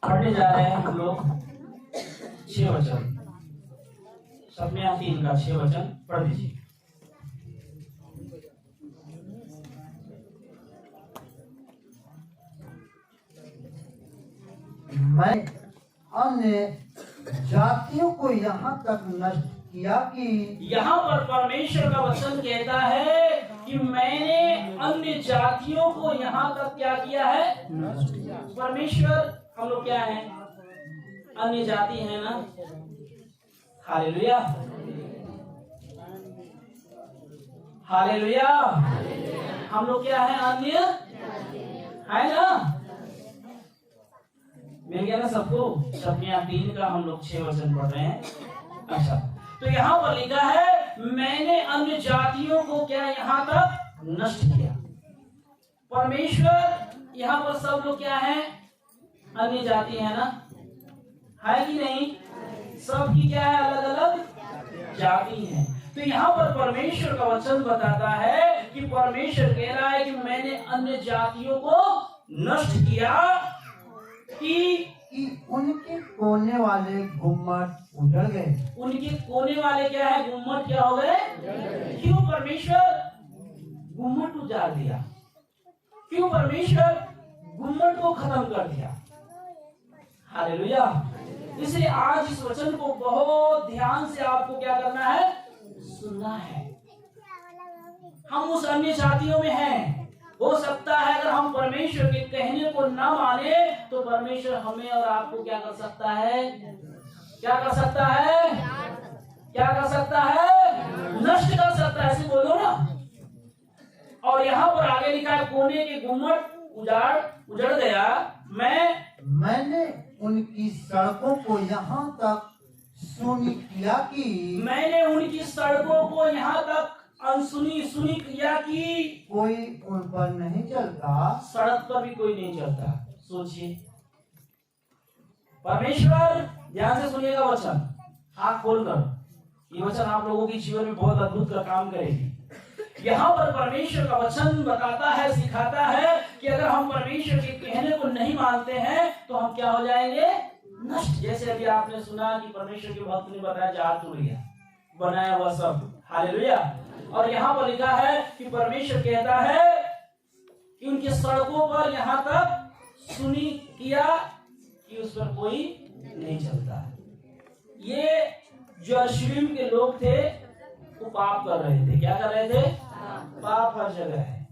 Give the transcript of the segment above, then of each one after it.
पढ़ने जा रहे हैं हम लोग 6 वचन। सपने 3 का 6 वचन पढ़ दीजिए। मैं अन्य जातियों को यहाँ तक नष्ट किया कि यहाँ पर परमेश्वर का वचन कहता है कि मैंने अन्य जातियों को यहाँ तक क्या किया है? परमेश्वर, हम लोग क्या हैं? अन्य जाति है ना। Hallelujah, hallelujah. हम लोग क्या है? अन्य है ना। मिल गया ना सबको? सपने 3 का हम लोग 6 वचन पढ़ रहे हैं। अच्छा, तो यहाँ पर लिखा है मैंने अन्य जातियों को क्या यहाँ तक नष्ट किया। परमेश्वर यहाँ पर सब लोग क्या है? अन्य जाति है ना, है कि नहीं? सबकी क्या है? अलग अलग जाति है। तो यहाँ पर परमेश्वर का वचन बताता है कि परमेश्वर कह रहा है कि मैंने अन्य जातियों को नष्ट किया कि उनके कोने वाले गुम्मट उजड़ गए। उनके कोने वाले क्या है? गुम्मट क्या हो गए? क्यों परमेश्वर गुम्मट उजाड़ दिया? क्यों परमेश्वर गुम्मट को खत्म कर दिया? हालेलुया। इसलिए आज इस वचन को बहुत ध्यान से आपको क्या करना है? सुनना है। हम उस अन्य जातियों में हैं। हो सकता है अगर हम परमेश्वर के कहने को न माने तो परमेश्वर हमें और आपको क्या कर सकता है? क्या कर सकता है? क्या कर सकता है? नष्ट कर सकता है। ऐसे बोलो ना। और यहाँ पर आगे लिखा है कोने के गुम्मट उजड़ गया। मैंने उनकी सड़कों को यहाँ तक सुनी किया कि मैंने उनकी सड़कों को यहाँ तक सुनी किया कि कोई उन पर नहीं चलता। सड़क पर भी कोई नहीं चलता। सोचिए, परमेश्वर, ध्यान से सुनिएगा वचन, आँख खोलकर। ये वचन आप लोगों के जीवन में बहुत अद्भुत का काम करेगी। यहाँ पर परमेश्वर का वचन बताता है, सिखाता है कि अगर हम परमेश्वर के कहने को नहीं मानते हैं तो हम क्या हो जाएंगे? नष्ट। जैसे अभी आपने सुना कि परमेश्वर के भक्त ने बताया जहाज टूट गया, बनाया हुआ सब। हालेलुया। और यहाँ पर लिखा है कि परमेश्वर कहता है कि उनकी सड़कों पर यहाँ तक सुनी किया कि उस पर कोई नहीं चलता। ये जो यरूशलेम के लोग थे वो पाप कर रहे थे। क्या कर रहे थे? पाप हर जगह है।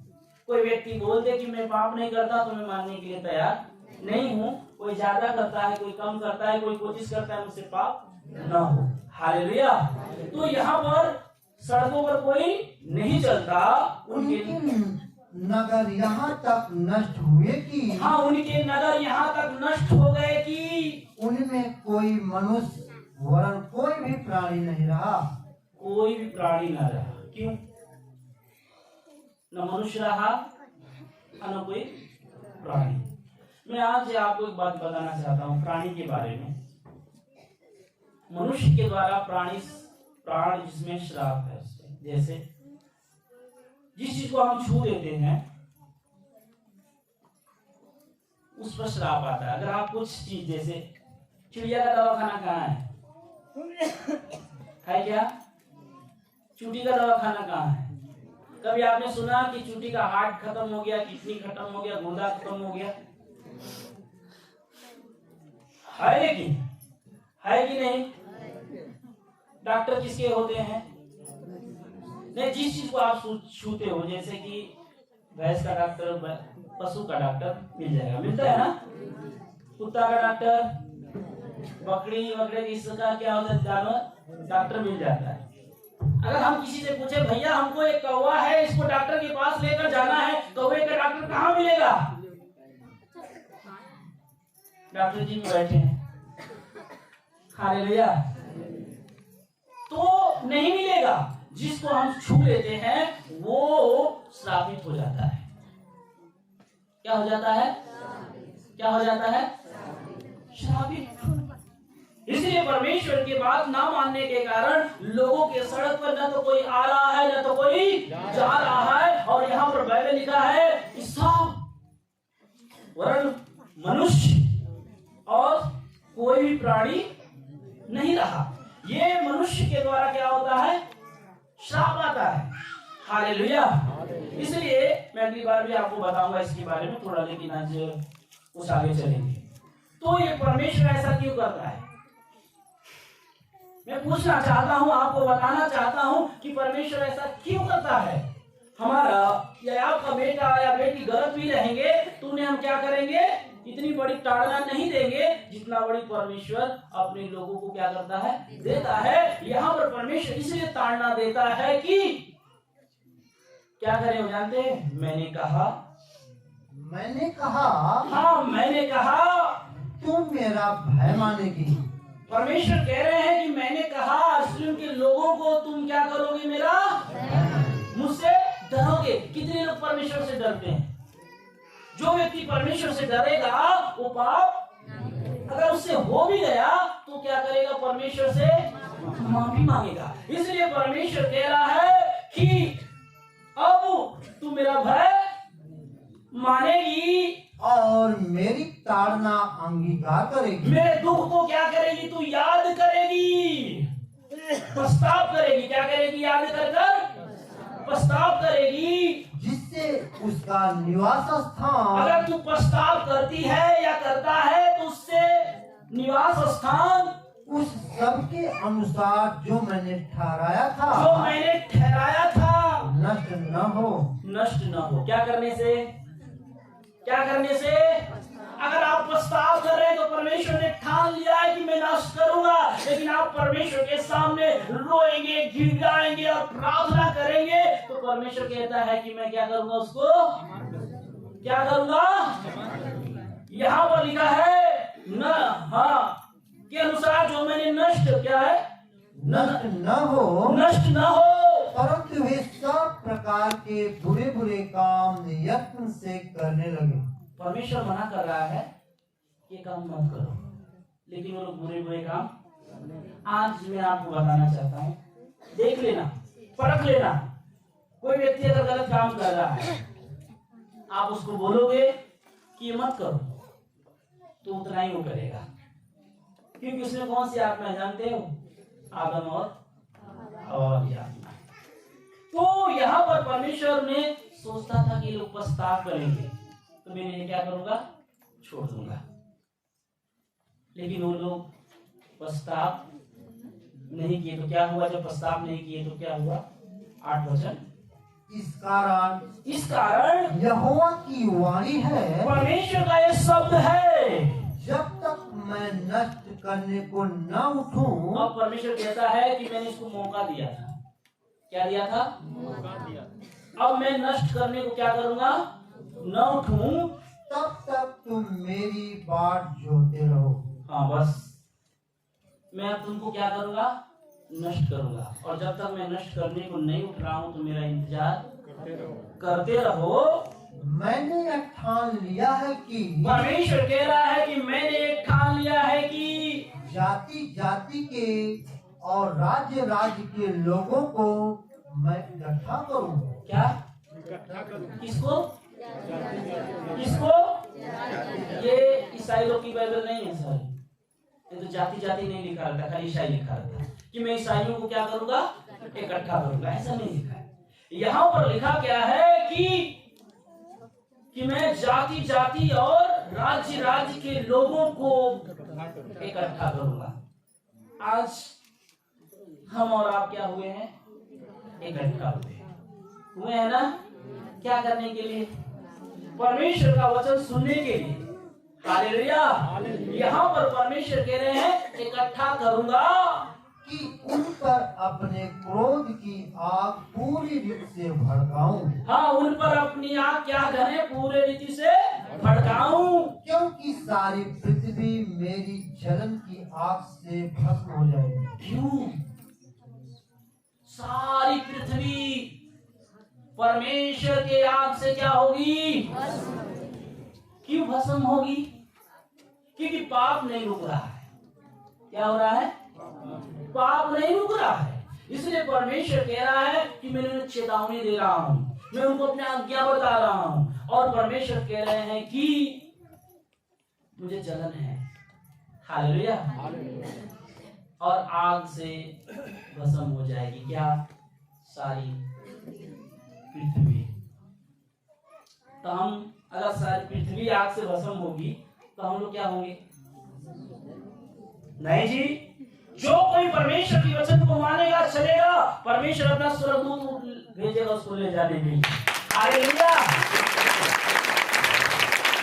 कोई व्यक्ति बोलते कि मैं पाप नहीं करता तो मैं मानने के लिए तैयार नहीं हूँ। कोई ज्यादा करता है, कोई कम करता है, कोई कोशिश करता है मुझसे पाप न हो। हालेलुया। तो यहाँ पर सड़कों पर कोई नहीं चलता। उनके नगर यहाँ तक नष्ट हुए कि हाँ, उनके नगर यहाँ तक नष्ट हो गए कि उनमें कोई मनुष्य वरन कोई भी प्राणी नहीं रहा। कोई भी प्राणी न रहा। क्यों? न मनुष्य रहा न कोई प्राणी। मैं आज आपको एक बात बताना चाहता हूँ प्राणी के बारे में। मनुष्य के द्वारा प्राण जिसमें श्राप है। जैसे जिस चीज को हम छू देते हैं उस पर श्राप आता है। अगर आप कुछ चीज, जैसे चिड़िया का दवाखाना कहाँ है क्या? चूटी का दवाखाना कहाँ है? कभी आपने सुना कि चूटी का हार्ट खत्म हो गया, किडनी खत्म हो गया, गुर्दा खत्म हो गया? है लेकिन है कि नहीं? डॉक्टर किसके होते हैं? नहीं, जिस चीज को आप छूते हो, जैसे कि भैंस का डॉक्टर, पशु का डॉक्टर मिल जाएगा, मिलता है ना। कुत्ता का डॉक्टर, बकरी वगैरह इसका क्या होता है, जानवर डॉक्टर मिल जाता है। अगर हम किसी से पूछे भैया हमको एक कौवा है, इसको डॉक्टर के पास लेकर जाना है, कौवे का डॉक्टर कहाँ मिलेगा? डॉक्टर जी भी बैठे हैं। हालेलुया। तो नहीं मिलेगा। जिसको हम छू लेते हैं वो श्रापित हो जाता है। क्या हो जाता है? क्या हो जाता है? श्रापित। इसलिए परमेश्वर की बात ना मानने के कारण लोगों के सड़क पर न तो कोई आ रहा है न तो कोई जा रहा है। और यहाँ पर बाइबल लिखा है कि सब वरन मनुष्य और कोई भी प्राणी नहीं रहा। ये मनुष्य के द्वारा क्या होता है? श्राप आता है। हालेलुया। इसलिए मैं अगली बार भी आपको बताऊंगा इसके बारे में थोड़ा, लेकिन आज उस आगे चलेंगे। तो ये परमेश्वर ऐसा क्यों करता है? मैं पूछना चाहता हूं, आपको बताना चाहता हूं कि परमेश्वर ऐसा क्यों करता है। हमारा या आपका बेटा या बेटी गलत भी रहेंगे तो उन्हें हम क्या करेंगे? इतनी बड़ी ताड़ना नहीं देंगे जितना बड़ी परमेश्वर अपने लोगों को क्या करता है? देता है। यहाँ पर परमेश्वर इसलिए ताड़ना देता है कि क्या करें वो जानते हैं? मैंने कहा, हाँ मैंने कहा तुम मेरा भय मानेगी। परमेश्वर कह रहे हैं कि मैंने कहा अर्जुन के लोगों को तुम क्या करोगे? मेरा मुझसे डरोगे। कितने लोग परमेश्वर से डरते हैं? जो व्यक्ति परमेश्वर से डरेगा वो पाप अगर उससे हो भी गया तो क्या करेगा? परमेश्वर से माफी मांगेगा। इसलिए परमेश्वर कह रहा है कि अब तू मेरा भय मानेगी और मेरी ताड़ना अंगीकार करेगी। मेरे दुख को क्या करेगी? तू याद करेगी, पछताव करेगी। क्या करेगी? याद कर कर पछताव करेगी, जिससे उसका निवास स्थान, अगर तू पछताव करती है या करता है तो उससे निवास स्थान उस सब के अनुसार जो मैंने ठहराया था, नष्ट न हो। क्या करने से? अगर आप पछताव कर रहे हैं तो परमेश्वर ने ठान लिया है कि मैं नष्ट करूंगा, लेकिन आप परमेश्वर के सामने रोएंगे, गिड़गिड़ाएंगे और प्रार्थना करेंगे तो परमेश्वर कहता है कि मैं क्या करूंगा? उसको क्या करूंगा? यहाँ पर लिखा है न के अनुसार जो मैंने नष्ट क्या है? नष्ट न हो, परंतु वे सब प्रकार के बुरे बुरे काम यत्न से करने लगे। परमेश्वर मना कर रहा है ये काम मत करो, लेकिन वो लोग बुरे बुरे काम। आज मैं आपको बताना चाहता हूँ, देख लेना, परख लेना। कोई व्यक्ति अगर गलत काम कर रहा है, आप उसको बोलोगे कि ये मत करो तो उतना ही वो करेगा, क्योंकि उसमें कौन सी आत्मा है जानते हो? आदम और आत्मा। तो यहाँ पर परमेश्वर ने सोचता था कि लोग पछताव करेंगे तो मैं इन्हें क्या करूंगा? छोड़ दूंगा। लेकिन वो लोग पछताव नहीं किए तो क्या हुआ? जब पछताव नहीं किए तो क्या हुआ? 8 वचन। इस कारण यहोवा की वाणी है, परमेश्वर का ये शब्द है, जब तक मैं नष्ट करने को न उठूं। अब परमेश्वर कहता है कि मैंने इसको मौका दिया था। क्या दिया था? मौका दिया। अब मैं नष्ट करने को क्या करूंगा? न उठूं, तब तक तुम मेरी बाट जोते रहो। हाँ बस मैं अब तुमको क्या करूंगा? नष्ट करूंगा। और जब तक मैं नष्ट करने को नहीं उठ रहा हूं तो मेरा इंतजार करते रहो। मैंने यह ठान लिया है कि, परमेश्वर कह रहा है कि मैंने एक ठान लिया है कि जाति जाति के और राज्य राज्य के लोगों को मैं इकट्ठा करूं। क्या? किसको? ये ईसाई लोग की बाइबल नहीं है सर, ये तो जाति जाति नहीं लिखा रहता, खाली ईसाई लिखा रहता कि मैं ईसाइयों को क्या करूंगा? इकट्ठा करूंगा। ऐसा नहीं लिखा है। यहाँ पर लिखा क्या है कि मैं जाति जाति और राज्य राज्य के लोगों को इकट्ठा करूंगा। आज हम और आप क्या हुए हैं? इकट्ठा हुए हैं ना? क्या करने के लिए? परमेश्वर का वचन सुनने के लिए। हालेलुया। यहाँ पर परमेश्वर कह रहे हैं इकट्ठा करूंगा कि उन पर अपने क्रोध की आग पूरी रीति से भड़काऊं। हाँ, उन पर अपनी आग क्या करें? पूरे रीति से भड़काऊं, क्योंकि सारी पृथ्वी मेरी जलन की आग से भस्म हो जाएगी। क्यों? सारी पृथ्वी परमेश्वर के आग से क्या होगी? क्यों भस्म होगी? क्योंकि पाप नहीं रुक रहा है। क्या हो रहा है? पाप नहीं रुक रहा है। इसलिए परमेश्वर कह रहा है कि मैं उन्हें चेतावनी दे रहा हूं, मैं उनको अपनी आज्ञा बता रहा हूं। और परमेश्वर कह रहे हैं कि मुझे जलन है, हालेलुया। और आग से भस्म हो जाएगी क्या? सारी पृथ्वी। तो हम अगर सारी पृथ्वी आग से भस्म होगी तो हम लोग क्या होंगे? नहीं जी, जो कोई परमेश्वर की वचन को मानेगा चलेगा, परमेश्वर अपना स्वर्गदूत भेजेगा उसको ले जाने के लिए। हालेलुया।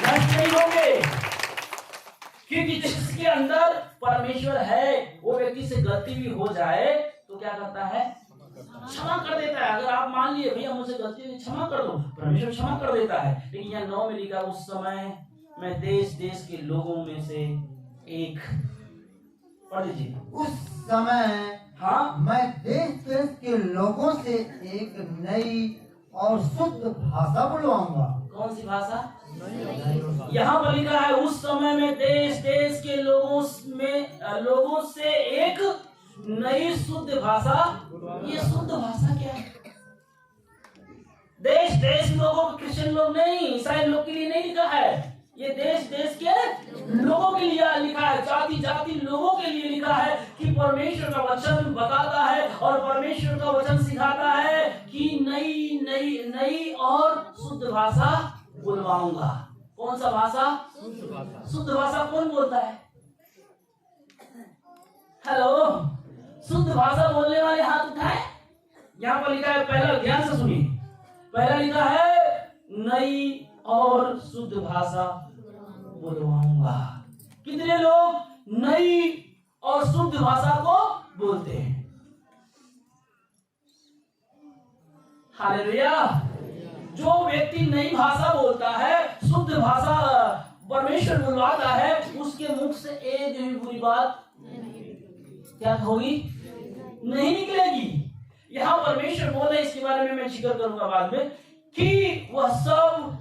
नष्ट नहीं होंगे, क्योंकि जिसके अंदर परमेश्वर है वो व्यक्ति से गलती भी हो जाए तो क्या करता है? क्षमा कर देता है। अगर आप मान लिए भैया मुझसे गलती हुई, क्षमा कर दो, परमेश्वर क्षमा कर देता है। लेकिन यहाँ 9 में लिखा, उस समय मैं देश देश के लोगों में से एक, पढ़ लीजिए। उस समय हाँ, मैं देश देश के लोगों से एक नई और शुद्ध भाषा बुलवाऊंगा। कौन सी भाषा? यहाँ पर लिखा है, उस समय में देश देश के लोगों से एक नई शुद्ध भाषा। ये शुद्ध भाषा क्या है? देश देश लोगों, क्रिश्चियन लोग नहीं, ईसाई लोग के लिए नहीं लिखा है। ये देश देश के लोगों के लिए लिखा है, जाति जाति लोगों के लिए लिखा है कि परमेश्वर का वचन बताता है और परमेश्वर का वचन सिखाता है कि नई नई नई और शुद्ध भाषा बुलवाऊंगा। कौन सा भाषा? शुद्ध भाषा कौन बोलता है? हेलो, शुद्ध भाषा बोलने वाले हाथ उठाए। यहाँ पर लिखा है, पहला ध्यान से सुनिए, पहला लिखा है नई और शुद्ध भाषा बुलवाऊंगा। कितने लोग नई और शुद्ध भाषा को बोलते हैं? हालेलुया। जो व्यक्ति नई भाषा बोलता है, शुद्ध भाषा परमेश्वर बुलवाता है, उसके मुख से एक भी बुरी बात क्या होगी? नहीं निकलेगी। यहाँ परमेश्वर बोले, इसके बारे में मैं जिक्र करूंगा बाद में, कि वह सब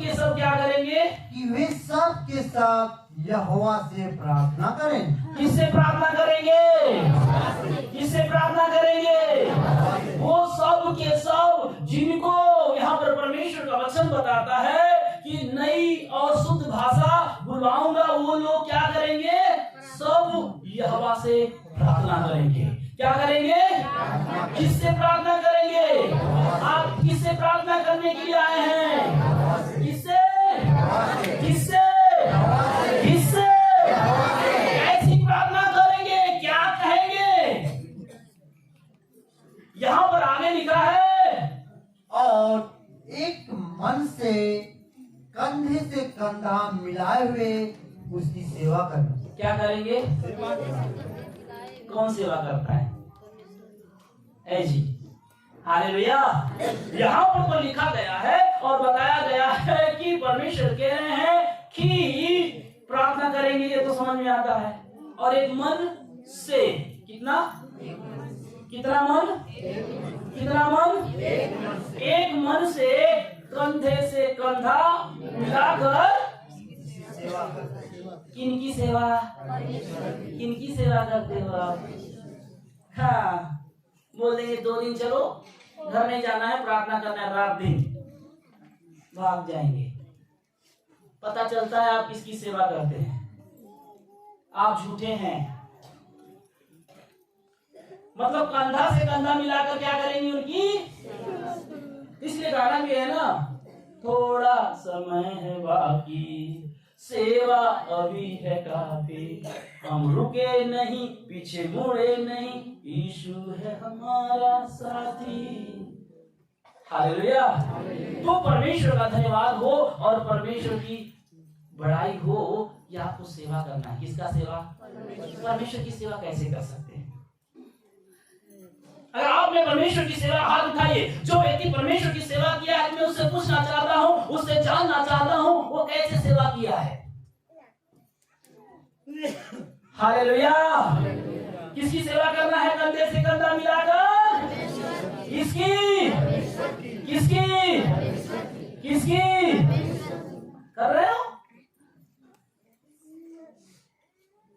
के सब क्या करेंगे? कि वे सब के सब यहोवा से प्रार्थना करें। किससे प्रार्थना करेंगे? किससे प्रार्थना करेंगे? वो सब के सब जिनको यहाँ पर परमेश्वर का वचन बताता है कि नई और शुद्ध भाषा बुलवाऊंगा, वो लोग क्या करेंगे? सब यहोवा से प्रार्थना करेंगे। क्या करेंगे? किससे प्रार्थना करेंगे? आप किससे प्रार्थना करने के लिए आए हैं? किससे? किससे? किससे? ऐसी प्रार्थना करेंगे, क्या कहेंगे? यहाँ पर आगे लिखा है, और एक मन से कंधे से कंधा मिलाए हुए उसकी सेवा करें। क्या करेंगे? कौन सेवा करता है? ऐ जी, हालेलुया। यहाँ पर तो लिखा गया है और बताया गया है कि परमेश्वर कह रहे हैं कि प्रार्थना करेंगे, ये तो समझ में आता है। और एक मन से, कितना मन? कितना मन? एक मन से कंधे से कंधा मिलाकर किनकी सेवा? किनकी सेवा करते हो आप? हाँ, बोल देंगे 2 दिन चलो, घर नहीं जाना है, प्रार्थना करना है, रात दिन भाग जाएंगे। पता चलता है आप किसकी सेवा करते हैं। आप झूठे हैं। मतलब कंधा से कंधा मिलाकर क्या करेंगे उनकी? इसलिए गाना भी है ना, थोड़ा समय है बाकी, सेवा अभी है काफी, हम रुके नहीं, पीछे मुड़े नहीं, यीशु है हमारा साथी। हालेलुया। तो परमेश्वर का धन्यवाद हो और परमेश्वर की बड़ाई हो, या आपको सेवा करना है। किसका सेवा? परमेश्वर की सेवा कैसे कर सकते हैं? अगर आपने परमेश्वर की सेवा, हाथ उठाइए। जो व्यक्ति परमेश्वर की सेवा किया है, मैं उससे पूछना चाहता हूं, उससे जानना चाहता हूं, वो कैसे सेवा किया है। हालेलुया। किसकी सेवा करना है? कंधे से कंधा मिलाकर। किसकी? किसकी? किसकी कर रहे हो?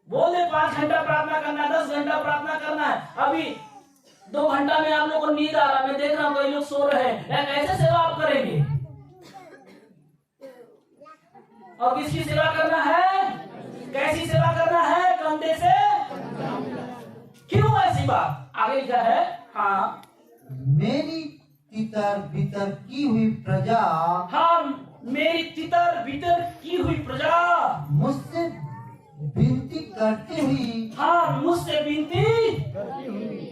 बोल दे 5 घंटा प्रार्थना करना है, 10 घंटा प्रार्थना करना है। अभी 2 घंटा में आप लोगों को नींद आ रहा, मैं देख रहा हूं कई लोग सो रहे हैं। कैसे सेवा आप करेंगे? और किसकी सेवा करना है? कैसी सेवा करना है? कंधे से। क्यों ऐसी बात? आगे लिखा है, हाँ, मेरी तितर बितर की हुई प्रजा, हाँ, मेरी तितर बितर की हुई प्रजा मुझसे विनती करती हुई, हाँ, मुझसे विनती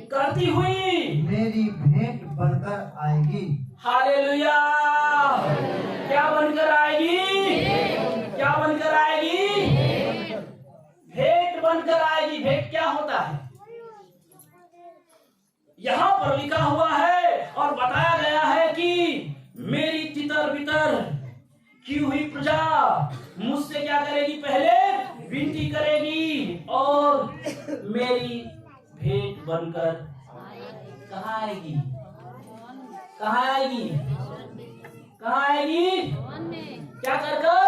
करती हुई मेरी भेंट बनकर आएगी। हालेलुया। क्या बनकर आएगी? क्या बनकर आएगी? भेंट बनकर आएगी। भेंट क्या होता है? यहां पर लिखा हुआ है और बताया गया है कि मेरी तितर बितर की हुई प्रजा मुझसे क्या करेगी? पहले विनती करेगी और मेरी भेंट बनकर कहाँ आएगी? कहाँ आएगी? कहाँ आएगी? क्या कर कर?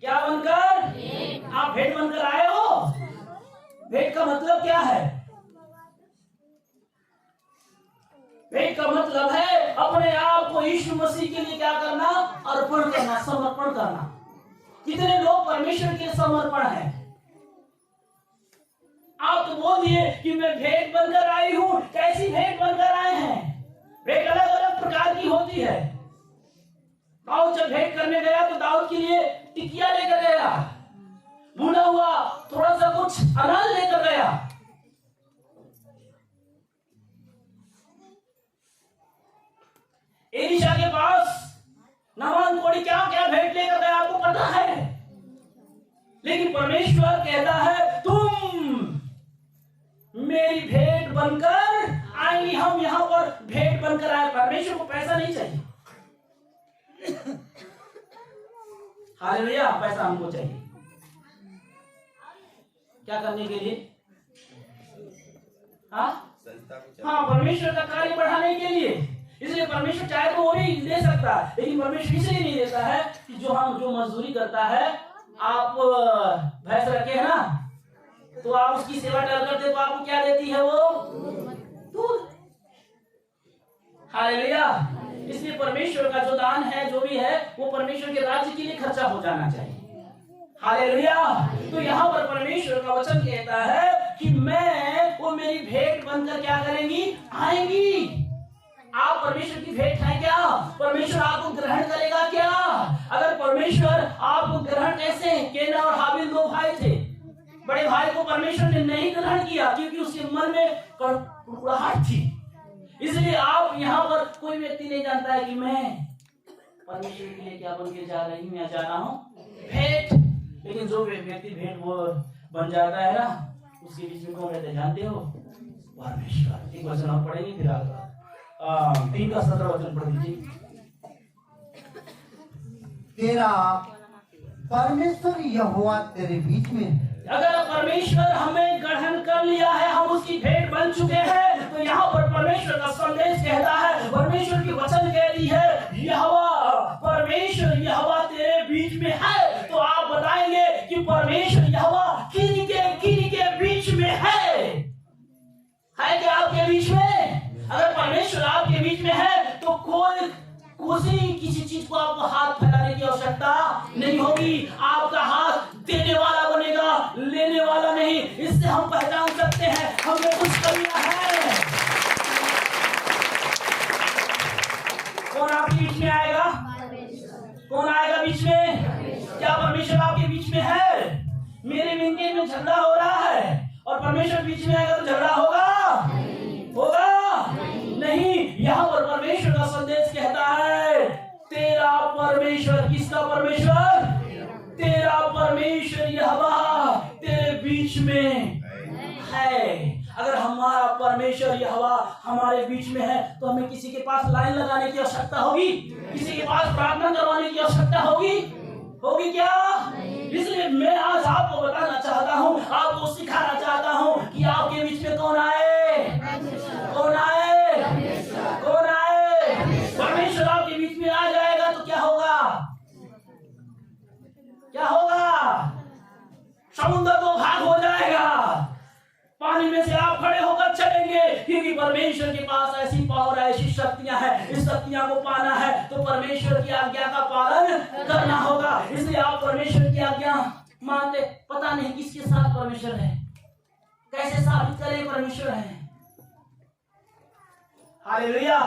क्या बनकर? आप भेंट बनकर आए हो? भेंट का मतलब क्या है? भेंट का मतलब है अपने आप को यीशु मसीह के लिए क्या करना? अर्पण करना, समर्पण करना। कितने लोग परमेश्वर के समर्पण हैं? आप तो बोल दिए कि मैं भेंट बनकर आई हूं। कैसी भेंट बनकर आए हैं? भेंट अलग अलग प्रकार की होती है। दाऊद जब भेंट करने गया तो दाऊद के लिए टिकिया लेकर गया, भुना हुआ थोड़ा सा कुछ अनाज लेकर गया। एलीशा के पास नामान कोड़ी क्या क्या भेंट लेकर गया, आपको पता है। लेकिन परमेश्वर कहता है तुम मेरी भेंट बनकर आएंगी। हम यहां पर भेंट बनकर आए। परमेश्वर को पैसा नहीं चाहिए। हालेलुया। पैसा हमको चाहिए क्या करने के लिए? हाँ, परमेश्वर का कार्य बढ़ाने के लिए। इसलिए परमेश्वर चाहे तो वो भी दे सकता है, लेकिन परमेश्वर इसलिए नहीं देता है कि जो मजदूरी करता है, आप भैंस रखे है ना, तो आप उसकी सेवा टहल करते तो आपको क्या देती है? वो दूध। हालेलुया। इसलिए परमेश्वर का जो दान है, जो भी है, वो परमेश्वर के राज्य के लिए खर्चा हो जाना चाहिए। हालेलुया। तो यहाँ पर परमेश्वर का वचन कहता है कि वो मेरी भेंट बनकर क्या करेंगी? आएंगी। आप परमेश्वर की भेंट है क्या? परमेश्वर आपको ग्रहण करेगा क्या? अगर परमेश्वर आपको ग्रहण कैसे? कैन और हाबिल दो भाई थे। बड़े भाई को परमेश्वर ने नहीं ग्रहण किया क्योंकि उसके मन में कुड़कुड़ाहट थी। इसलिए आप यहाँ पर कोई व्यक्ति नहीं जानता है कि मैं परमेश्वर के लिए क्या बन के जा रही हूँ या जा रहा हूँ? भेंट। लेकिन जो व्यक्ति भेंट वो बन जाता है ना, उसके बीच में कौन रहते जानते हो? परमेश्वर। एक वचन आप पढ़ेंगे फिर आगे 3 का 17 वचन पढ़ दीजिए। तेरा परमेश्वर यहोवा तेरे बीच में है। अगर परमेश्वर हमें ग्रहण कर लिया है, हम उसकी भेंट बन चुके हैं, तो यहाँ पर परमेश्वर का संदेश कहता है, परमेश्वर की वचन कह रही है, यहोवा परमेश्वर यहोवा तेरे बीच में है। तो आप बताएंगे कि परमेश्वर यहोवा किन के बीच में है क्या आपके बीच में? अगर परमेश्वर आपके बीच में है तो किसी चीज को आपको हाथ फैलाने की आवश्यकता नहीं होगी। आपका हाथ देने वाला बनेगा, लेने वाला नहीं। इससे हम पहचान सकते हैं हमें कुछ कमियां हैं। कौन आपके बीच में आएगा? कौन आएगा बीच में? क्या परमेश्वर आपके बीच में है? मेरे मिनके में झगड़ा हो रहा है और परमेश्वर बीच में आएगा तो झगड़ा होगा? नहीं। यहाँ पर परमेश्वर का संदेश कहता है, तेरा परमेश्वर, किसका परमेश्वर? तेरा परमेश्वर यहोवा तेरे बीच में है। अगर हमारा परमेश्वर यहोवा हमारे बीच में है तो हमें किसी के पास लाइन लगाने की आवश्यकता होगी? किसी के पास प्रार्थना करवाने की आवश्यकता होगी क्या? इसलिए मैं आज आपको बताना चाहता हूँ, आपको सिखाना चाहता हूँ कि आपके बीच में कौन आए? कौन आए? कौन आए? परमेश्वर आपके बीच में आ जाएगा तो क्या होगा? क्या होगा? समुद्र तो भाग हो जाएगा, पानी में से आप खड़े होकर चलेंगे, क्योंकि परमेश्वर के पास ऐसी पावर, ऐसी शक्तियां हैं। इस शक्तियां को पाना है तो परमेश्वर की आज्ञा का पालन करना होगा। इसलिए आप परमेश्वर की आज्ञा मानते, पता नहीं किसके साथ परमेश्वर है, कैसे साबित करें परमेश्वर है। हालेलुया।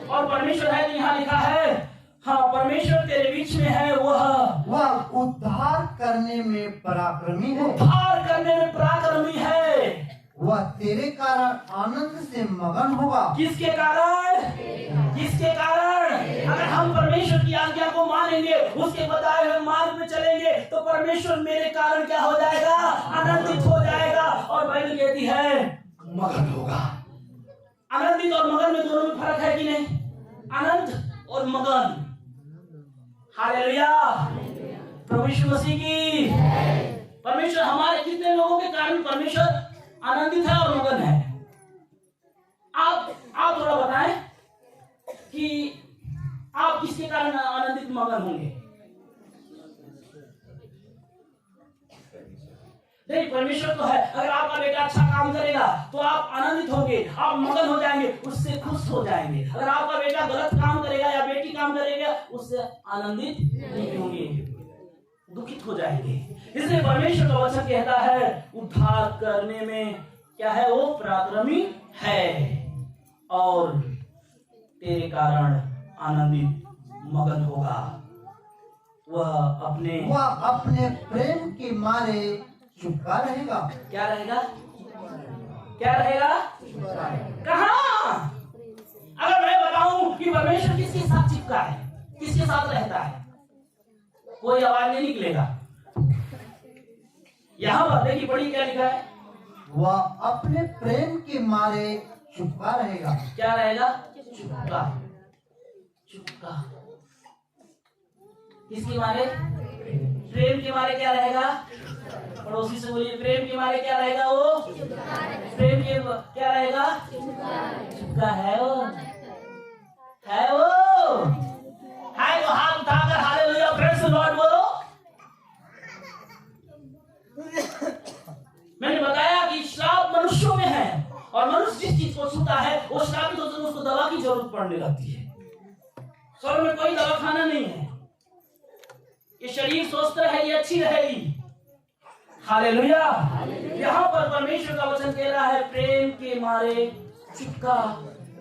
और परमेश्वर है तो यहाँ लिखा है, हाँ परमेश्वर तेरे बीच में है, वह उद्धार करने में पराक्रमी है, उद्धार करने में पराक्रमी है। वह तेरे कारण आनंद से मगन होगा। किसके कारण? किसके कारण? अगर हम परमेश्वर की आज्ञा को मानेंगे, उसके बताए हुए मार्ग में चलेंगे, तो परमेश्वर मेरे कारण क्या हो जाएगा? आनंदित हो जाएगा। और बाइबल कहती है मगन होगा। आनंदित और मगन में दोनों में फर्क है कि नहीं? आनंद और मगन। हालेलुया। प्रभु यीशु मसीह की। परमेश्वर हमारे कितने लोगों के कारण परमेश्वर आनंदित है और मगन है? आप थोड़ा बताएं कि आप किसके कारण आनंदित मगन होंगे? नहीं, परमेश्वर तो है। अगर आपका बेटा अच्छा काम करेगा तो आप आनंदित होंगे, आप मगन हो जाएंगे, उससे खुश हो जाएंगे। अगर आपका बेटा गलत काम करेगा या बेटी काम करेगा, उससे आनंदित नहीं होंगे, दुखित हो जाएंगे। इसलिए परमेश्वर का वचन कहता है उद्धार करने में क्या है? वो पराक्रमी है और तेरे कारण आनंदित मगन होगा। वह अपने प्रेम के मारे चुपका रहेगा। क्या रहेगा? क्या रहेगा? कहाँ? अगर मैं बताऊं कि परमेश्वर किसके साथ चिपका है, किसके साथ रहता है, कोई आवाज नहीं निकलेगा। यहाँ पर देखिए, पढ़िए क्या लिखा है। वह अपने प्रेम के मारे चुपका रहेगा। क्या रहेगा? चुपका। चुपका किसके मारे? प्रेम के मारे क्या रहेगा? पड़ोसी से बोलिए, प्रेम के मारे क्या रहेगा? वो प्रेम के क्या रहेगा? चुपका है वो, है वो, है तो हाथ उठाकर हालेलुया प्रेज़ द लॉर्ड बोलो। मैंने बताया कि श्राप मनुष्यों में है और मनुष्य जिस चीज को छूता है वो श्रापित होता है, उसको दवा की जरूरत पड़ने लगती है। स्वर्ग में कोई दवा खाना नहीं है। ये शरीर स्वस्थ है, ये अच्छी रहेगी। हालेलुया। यहाँ पर परमेश्वर का वचन कह रहा है प्रेम के मारे चुपका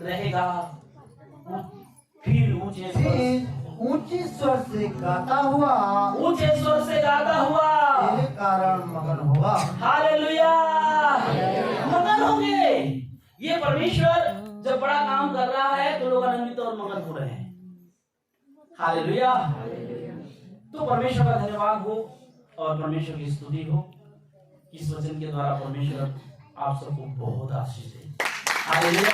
रहेगा, फिर ऊंचे स्वर से गाता हुआ, ऊंचे स्वर से गाता हुआ तेरे कारण मगन होगा। हालेलुया। मगन होंगे। ये परमेश्वर जब बड़ा काम कर रहा है तो लोग आनंदित और मगन हो रहे हैं। हालेलुया। तो परमेश्वर का धन्यवाद हो और परमेश्वर की स्तुति हो। इस वचन के द्वारा परमेश्वर आप सबको बहुत आशीष दे। हालेलुया।